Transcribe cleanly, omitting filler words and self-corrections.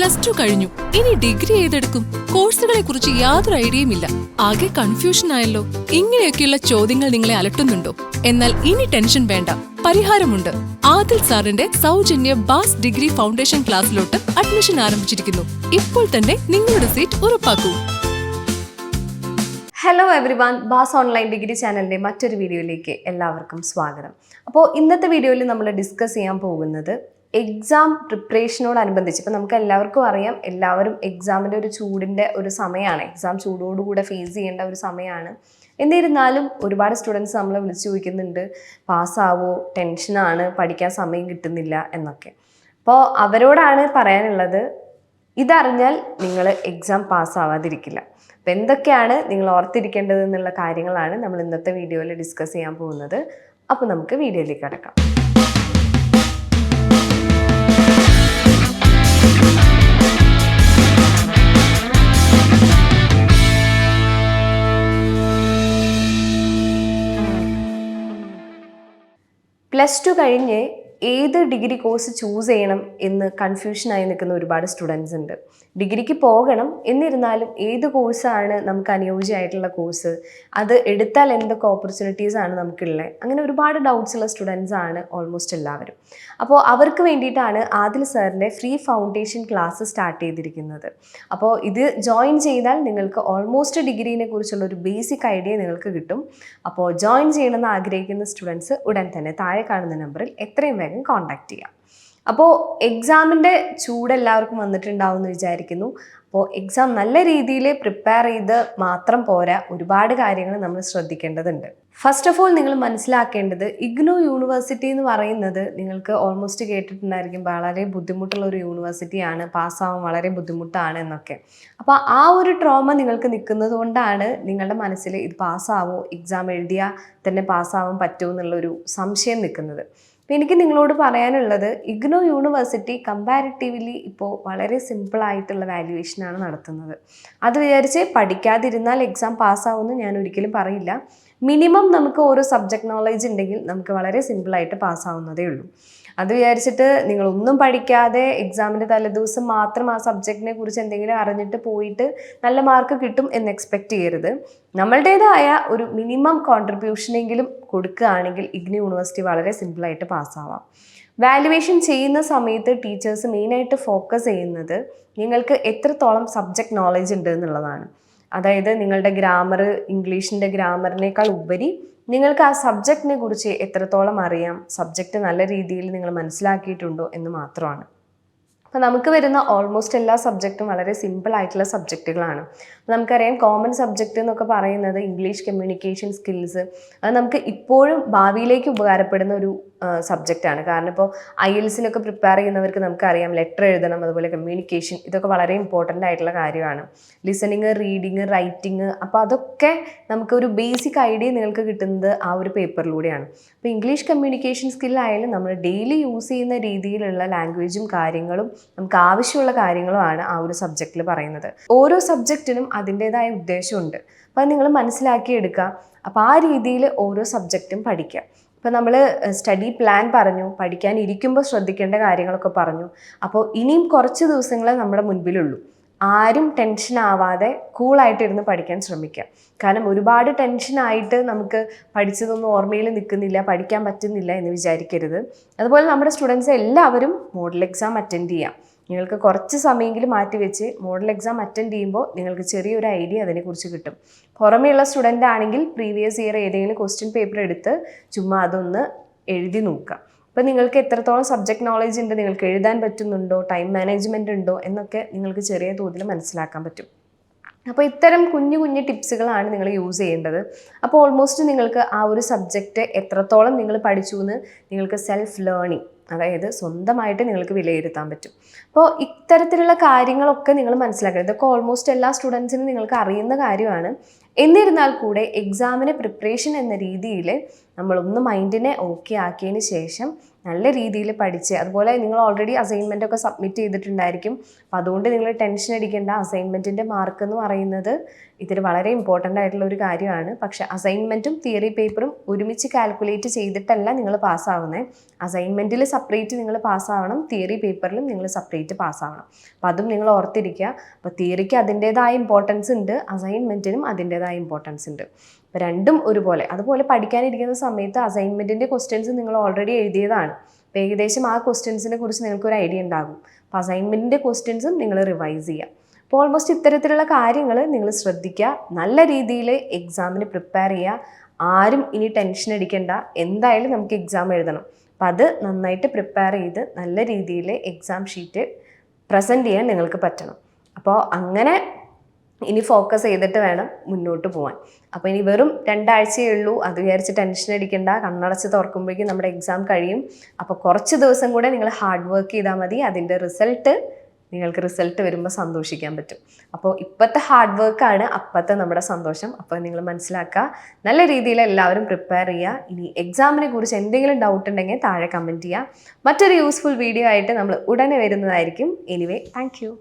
+2 കഴിഞ്ഞു. ഇനി ഡിഗ്രി ഏതെടുക്കും? കോഴ്സുകളെ കുറിച്ച് യാതൊരു ഐഡിയയുമില്ല. ആകെ കൺഫ്യൂഷൻ ആയല്ലോ. ഇങ്ങനെയൊക്കെയുള്ള ചോദ്യങ്ങൾ നിങ്ങളെ അലട്ടുന്നുണ്ടോ? എന്നാൽ ഇനി ടെൻഷൻ വേണ്ട, പരിഹാരമുണ്ട്. ആദിൽ സാറിന്റെ സൗജന്യ ബാസ് ഡിഗ്രി ഫൗണ്ടേഷൻ ക്ലാസ്സിലോട്ട് അഡ്മിഷൻ ആരംഭിച്ചിരിക്കുന്നു. ഇപ്പോൾ തന്നെ നിങ്ങളുടെ സീറ്റ് ഉറപ്പാക്കൂ. Hello everyone, Baas online degree ചാനലിൻ്റെ മറ്റൊരു വീഡിയോയിലേക്ക് എല്ലാവർക്കും സ്വാഗതം. അപ്പോൾ ഇന്നത്തെ വീഡിയോയിൽ നമ്മൾ ഡിസ്കസ് ചെയ്യാൻ പോകുന്നത് എക്സാം പ്രിപ്പറേഷനോടനുബന്ധിച്ച്. ഇപ്പോൾ നമുക്ക് എല്ലാവർക്കും അറിയാം, എല്ലാവരും എക്സാമിൻ്റെ ഒരു ചൂടിൻ്റെ ഒരു സമയമാണ്, എക്സാം ചൂടോടുകൂടെ ഫേസ് ചെയ്യേണ്ട ഒരു സമയമാണ്. എന്നിരുന്നാലും ഒരുപാട് സ്റ്റുഡൻസ് നമ്മളെ വിളിച്ചു ചോദിക്കുന്നുണ്ട്, പാസ്സാവോ, ടെൻഷനാണ്, പഠിക്കാൻ സമയം കിട്ടുന്നില്ല എന്നൊക്കെ. അപ്പോൾ അവരോടാണ് പറയാനുള്ളത്, ഇതറിഞ്ഞാൽ നിങ്ങൾ എക്സാം പാസ്സാവാതിരിക്കില്ല. അപ്പോൾ എന്തൊക്കെയാണ് നിങ്ങൾ ഓർത്തിരിക്കേണ്ടത് എന്നുള്ള കാര്യങ്ങളാണ് നമ്മൾ ഇന്നത്തെ വീഡിയോയിൽ ഡിസ്കസ് ചെയ്യാൻ പോകുന്നത്. അപ്പോൾ നമുക്ക് വീഡിയോയിലേക്ക് കടക്കാം. +2 കഴിഞ്ഞ് ഏത് ഡിഗ്രി കോഴ്സ് ചൂസ് ചെയ്യണം എന്ന് കൺഫ്യൂഷനായി നിൽക്കുന്ന ഒരുപാട് സ്റ്റുഡൻസ് ഉണ്ട്. ഡിഗ്രിക്ക് പോകണം, എന്നിരുന്നാലും ഏത് കോഴ്സാണ് നമുക്ക് അനുയോജ്യമായിട്ടുള്ള കോഴ്സ്, അത് എടുത്താൽ എന്തൊക്കെ ഓപ്പർച്യൂണിറ്റീസ് ആണ് നമുക്കുള്ളത്, അങ്ങനെ ഒരുപാട് ഡൗട്ട്സ് ഉള്ള സ്റ്റുഡൻസ് ആണ് ഓൾമോസ്റ്റ് എല്ലാവരും. അപ്പോൾ അവർക്ക് വേണ്ടിയിട്ടാണ് ആദിൽ സാറിൻ്റെ ഫ്രീ ഫൗണ്ടേഷൻ ക്ലാസ് സ്റ്റാർട്ട് ചെയ്തിരിക്കുന്നത്. അപ്പോൾ ഇത് ജോയിൻ ചെയ്താൽ നിങ്ങൾക്ക് ഓൾമോസ്റ്റ് ഡിഗ്രീനെ കുറിച്ചുള്ള ഒരു ബേസിക് ഐഡിയ നിങ്ങൾക്ക് കിട്ടും. അപ്പോൾ ജോയിൻ ചെയ്യണമെന്ന് ആഗ്രഹിക്കുന്ന സ്റ്റുഡൻസ് ഉടൻ തന്നെ താഴെ കാണുന്ന നമ്പറിൽ എത്രയും വേഗം കോൺടാക്ട് ചെയ്യാം. അപ്പോൾ എക്സാമിൻ്റെ ചൂട് എല്ലാവർക്കും വന്നിട്ടുണ്ടാവും എന്ന് വിചാരിക്കുന്നു. അപ്പോൾ എക്സാം നല്ല രീതിയിൽ പ്രിപ്പയർ ചെയ്ത് മാത്രം പോരാ, ഒരുപാട് കാര്യങ്ങൾ നമ്മൾ ശ്രദ്ധിക്കേണ്ടതുണ്ട്. ഫസ്റ്റ് ഓഫ് ഓൾ നിങ്ങൾ മനസ്സിലാക്കേണ്ടത്, ഇഗ്നോ യൂണിവേഴ്സിറ്റി എന്ന് പറയുന്നത് നിങ്ങൾക്ക് ഓൾമോസ്റ്റ് കേട്ടിട്ടുണ്ടായിരിക്കും, വളരെ ബുദ്ധിമുട്ടുള്ള ഒരു യൂണിവേഴ്സിറ്റിയാണ്, പാസ്സാവാൻ വളരെ ബുദ്ധിമുട്ടാണ് എന്നൊക്കെ. അപ്പോൾ ആ ഒരു ട്രോമ നിങ്ങൾക്ക് നിൽക്കുന്നത് കൊണ്ടാണ് നിങ്ങളുടെ മനസ്സിൽ ഇത് പാസ്സാവോ, എക്സാം എഴുതിയാൽ തന്നെ പാസ്സാവാൻ പറ്റുമോ എന്നുള്ളൊരു സംശയം നിൽക്കുന്നത്. അപ്പോൾ എനിക്ക് നിങ്ങളോട് പറയാനുള്ളത്, ഇഗ്നോ യൂണിവേഴ്സിറ്റി കമ്പാരിറ്റീവ്ലി ഇപ്പോൾ വളരെ സിമ്പിളായിട്ടുള്ള വാല്യുവേഷനാണ് നടത്തുന്നത്. അത് വിചാരിച്ച് പഠിക്കാതിരുന്നാൽ എക്സാം പാസ്സാവുമെന്ന് ഞാൻ ഒരിക്കലും പറയില്ല. മിനിമം നമുക്ക് ഓരോ സബ്ജക്ട് നോളേജ് ഉണ്ടെങ്കിൽ നമുക്ക് വളരെ സിമ്പിളായിട്ട് പാസ്സാവുന്നതേ ഉള്ളൂ. അത് വിചാരിച്ചിട്ട് നിങ്ങളൊന്നും പഠിക്കാതെ എക്സാമിൻ്റെ തലേദിവസം മാത്രം ആ സബ്ജക്റ്റിനെ കുറിച്ച് എന്തെങ്കിലും അറിഞ്ഞിട്ട് പോയിട്ട് നല്ല മാർക്ക് കിട്ടും എന്ന് എക്സ്പെക്റ്റ് ചെയ്യരുത്. നമ്മളുടേതായ ഒരു മിനിമം കോൺട്രിബ്യൂഷനെങ്കിലും കൊടുക്കുകയാണെങ്കിൽ ഇഗ്നോ യൂണിവേഴ്സിറ്റി വളരെ സിമ്പിളായിട്ട് പാസ്സാവാം. വാല്യുവേഷൻ ചെയ്യുന്ന സമയത്ത് ടീച്ചേഴ്സ് മെയിനായിട്ട് ഫോക്കസ് ചെയ്യുന്നത് നിങ്ങൾക്ക് എത്രത്തോളം സബ്ജക്റ്റ് നോളേജ് ഉണ്ട് എന്നുള്ളതാണ്. അതായത് നിങ്ങളുടെ ഗ്രാമർ, ഇംഗ്ലീഷിൻ്റെ ഗ്രാമറിനേക്കാൾ ഉപരി നിങ്ങൾക്ക് ആ സബ്ജക്റ്റിനെ കുറിച്ച് എത്രത്തോളം അറിയാം, സബ്ജക്റ്റ് നല്ല രീതിയിൽ നിങ്ങൾ മനസ്സിലാക്കിയിട്ടുണ്ടോ എന്ന് മാത്രമാണ്. അപ്പോൾ നമുക്ക് വരുന്ന ഓൾമോസ്റ്റ് എല്ലാ സബ്ജക്റ്റും വളരെ സിമ്പിൾ ആയിട്ടുള്ള സബ്ജക്റ്റുകളാണ്. നമുക്കറിയാം, കോമൺ സബ്ജക്റ്റ് എന്നൊക്കെ പറയുന്നത് ഇംഗ്ലീഷ് കമ്മ്യൂണിക്കേഷൻ സ്കിൽസ്, അത് നമുക്ക് ഇപ്പോഴും ഭാവിയിലേക്ക് ഉപകാരപ്പെടുന്ന ഒരു സബ്ജക്റ്റാണ്. കാരണം ഇപ്പോൾ IELTS പ്രിപ്പയർ ചെയ്യുന്നവർക്ക് നമുക്കറിയാം, ലെറ്റർ എഴുതണം, അതുപോലെ കമ്മ്യൂണിക്കേഷൻ, ഇതൊക്കെ വളരെ ഇമ്പോർട്ടൻ്റ് ആയിട്ടുള്ള കാര്യമാണ്. ലിസണിങ്, റീഡിങ്, റൈറ്റിങ്, അപ്പോൾ അതൊക്കെ നമുക്കൊരു ബേസിക് ഐഡിയ നിങ്ങൾക്ക് കിട്ടുന്നത് ആ ഒരു പേപ്പറിലൂടെയാണ്. അപ്പോൾ ഇംഗ്ലീഷ് കമ്മ്യൂണിക്കേഷൻ സ്കില്ലായാലും നമ്മൾ ഡെയിലി യൂസ് ചെയ്യുന്ന രീതിയിലുള്ള ലാംഗ്വേജും കാര്യങ്ങളും നമുക്ക് ആവശ്യമുള്ള കാര്യങ്ങളുമാണ് ആ ഒരു സബ്ജക്റ്റിൽ പറയുന്നത്. ഓരോ സബ്ജക്റ്റിനും അതിൻ്റെതായ ഉദ്ദേശമുണ്ട്. അപ്പോൾ അത് നിങ്ങൾ മനസ്സിലാക്കിയെടുക്കുക. അപ്പോൾ ആ രീതിയിൽ ഓരോ സബ്ജക്റ്റും പഠിക്കുക. ഇപ്പോൾ നമ്മൾ സ്റ്റഡി പ്ലാൻ പറഞ്ഞു, പഠിക്കാൻ ഇരിക്കുമ്പോൾ ശ്രദ്ധിക്കേണ്ട കാര്യങ്ങളൊക്കെ പറഞ്ഞു. അപ്പോൾ ഇനിയും കുറച്ച് ദിവസങ്ങളെ നമ്മുടെ മുൻപിലുള്ളൂ. ആരും ടെൻഷൻ ആവാതെ കൂളായിട്ടിരുന്ന് പഠിക്കാൻ ശ്രമിക്കുക. കാരണം ഒരുപാട് ടെൻഷനായിട്ട് നമുക്ക് പഠിച്ചതൊന്നും ഓർമ്മയിൽ നിൽക്കുന്നില്ല, പഠിക്കാൻ പറ്റുന്നില്ല എന്ന് വിചാരിക്കരുത്. അതുപോലെ നമ്മുടെ സ്റ്റുഡൻസ് എല്ലാവരും മോഡൽ എക്സാം അറ്റൻഡ് ചെയ്യാം. നിങ്ങൾക്ക് കുറച്ച് സമയമെങ്കിലും മാറ്റിവെച്ച് മോഡൽ എക്സാം അറ്റൻഡ് ചെയ്യുമ്പോൾ നിങ്ങൾക്ക് ചെറിയൊരു ഐഡിയ അതിനെക്കുറിച്ച് കിട്ടും. പുറമെയുള്ള സ്റ്റുഡൻ്റ് ആണെങ്കിൽ പ്രീവിയസ് ഇയർ ഏതെങ്കിലും ക്വസ്റ്റ്യൻ പേപ്പർ എടുത്ത് ചുമ്മാ അതൊന്ന് എഴുതി നോക്കുക. അപ്പോൾ നിങ്ങൾക്ക് എത്രത്തോളം സബ്ജക്ട് നോളേജ് ഉണ്ട്, നിങ്ങൾക്ക് എഴുതാൻ പറ്റുന്നുണ്ടോ, ടൈം മാനേജ്മെൻറ്റ് ഉണ്ടോ എന്നൊക്കെ നിങ്ങൾക്ക് ചെറിയ തോതിൽ മനസ്സിലാക്കാൻ പറ്റും. അപ്പോൾ ഇത്തരം കുഞ്ഞു കുഞ്ഞു ടിപ്സുകളാണ് നിങ്ങൾ യൂസ് ചെയ്യേണ്ടത്. അപ്പോൾ ഓൾമോസ്റ്റ് നിങ്ങൾക്ക് ആ ഒരു സബ്ജക്റ്റ് എത്രത്തോളം നിങ്ങൾ പഠിച്ചു എന്ന് നിങ്ങൾക്ക് സെൽഫ് ലേണിംഗ്, അതായത് സ്വന്തമായിട്ട് നിങ്ങൾക്ക് വിലയിരുത്താൻ പറ്റും. അപ്പോൾ ഇത്തരത്തിലുള്ള കാര്യങ്ങളൊക്കെ നിങ്ങൾ മനസ്സിലാക്കുക. ഇതൊക്കെ ഓൾമോസ്റ്റ് എല്ലാ സ്റ്റുഡൻസിനും നിങ്ങൾക്ക് അറിയുന്ന കാര്യമാണ്. എന്നിരുന്നാൽ കൂടെ എക്സാമിന് പ്രിപ്പറേഷൻ എന്ന രീതിയിൽ നമ്മളൊന്ന് മൈൻഡിനെ ഓക്കെ ആക്കിയതിന് ശേഷം നല്ല രീതിയിൽ പഠിച്ച്, അതുപോലെ നിങ്ങൾ ഓൾറെഡി അസൈൻമെൻ്റ് ഒക്കെ സബ്മിറ്റ് ചെയ്തിട്ടുണ്ടായിരിക്കും. അപ്പം അതുകൊണ്ട് നിങ്ങൾ ടെൻഷൻ അടിക്കേണ്ട. അസൈൻമെൻറ്റിൻ്റെ മാർക്ക് എന്ന് പറയുന്നത് ഇതിൽ വളരെ ഇമ്പോർട്ടൻ്റ് ആയിട്ടുള്ള ഒരു കാര്യമാണ്. പക്ഷേ അസൈൻമെൻറ്റും തിയറി പേപ്പറും ഒരുമിച്ച് കാൽക്കുലേറ്റ് ചെയ്തിട്ടല്ല നിങ്ങൾ പാസ്സാവുന്നത്. അസൈൻമെൻറ്റിൽ സെപ്പറേറ്റ് നിങ്ങൾ പാസ്സാവണം, തിയറി പേപ്പറിലും നിങ്ങൾ സെപ്പറേറ്റ് പാസ്സാവണം. അപ്പം അതും നിങ്ങൾ ഓർത്തിരിക്കുക. അപ്പോൾ തിയറിക്ക് അതിൻ്റേതായ ഇമ്പോർട്ടൻസ് ഉണ്ട്, അസൈൻമെൻറ്റിനും അതിൻ്റേതായ ഇമ്പോർട്ടൻസ് ഉണ്ട്. അപ്പോൾ രണ്ടും ഒരുപോലെ. അതുപോലെ പഠിക്കാനിരിക്കുന്ന സമയത്ത് അസൈൻമെൻറ്റിൻ്റെ ക്വസ്റ്റ്യൻസ് നിങ്ങൾ ഓൾറെഡി എഴുതിയതാണ്. അപ്പോൾ ഏകദേശം ആ ക്വസ്റ്റ്യൻസിനെ കുറിച്ച് നിങ്ങൾക്കൊരു ഐഡിയ ഉണ്ടാകും. അപ്പോൾ അസൈൻമെൻറ്റിൻ്റെ ക്വസ്റ്റ്യൻസും നിങ്ങൾ റിവൈസ് ചെയ്യുക. അപ്പോൾ ഓൾമോസ്റ്റ് ഇത്തരത്തിലുള്ള കാര്യങ്ങൾ നിങ്ങൾ ശ്രദ്ധിക്കുക. നല്ല രീതിയിൽ എക്സാമിന് പ്രിപ്പയർ ചെയ്യുക. ആരും ഇനി ടെൻഷൻ അടിക്കേണ്ട. എന്തായാലും നമുക്ക് എക്സാം എഴുതണം. അപ്പം അത് നന്നായിട്ട് പ്രിപ്പയർ ചെയ്ത് നല്ല രീതിയിൽ എക്സാം ഷീറ്റ് പ്രസൻറ്റ് ചെയ്യാൻ നിങ്ങൾക്ക് പറ്റണം. അപ്പോൾ അങ്ങനെ ഇനി ഫോക്കസ് ചെയ്തിട്ട് വേണം മുന്നോട്ട് പോകാൻ. അപ്പോൾ ഇനി വെറും 2 ആഴ്ചയേ ഉള്ളൂ. അത് വിചാരിച്ച് ടെൻഷൻ അടിക്കേണ്ട. കണ്ണടച്ച് തുറക്കുമ്പോഴേക്കും നമ്മുടെ എക്സാം കഴിയും. അപ്പോൾ കുറച്ച് ദിവസം കൂടെ നിങ്ങൾ ഹാർഡ് വർക്ക് ചെയ്താൽ മതി. അതിൻ്റെ നിങ്ങൾക്ക് റിസൾട്ട് വരുമ്പോൾ സന്തോഷിക്കാൻ പറ്റും. അപ്പോൾ ഇപ്പോഴത്തെ ഹാർഡ് വർക്കാണ് അപ്പോഴത്തെ നമ്മുടെ സന്തോഷം. അപ്പോൾ നിങ്ങൾ മനസ്സിലാക്കുക. നല്ല രീതിയിൽ എല്ലാവരും പ്രിപ്പയർ ചെയ്യുക. ഇനി എക്സാമിനെ കുറിച്ച് എന്തെങ്കിലും ഡൗട്ട് ഉണ്ടെങ്കിൽ താഴെ കമൻറ്റ് ചെയ്യുക. മറ്റൊരു യൂസ്ഫുൾ വീഡിയോ ആയിട്ട് നമ്മൾ ഉടനെ വരുന്നതായിരിക്കും. Anyway, thank you.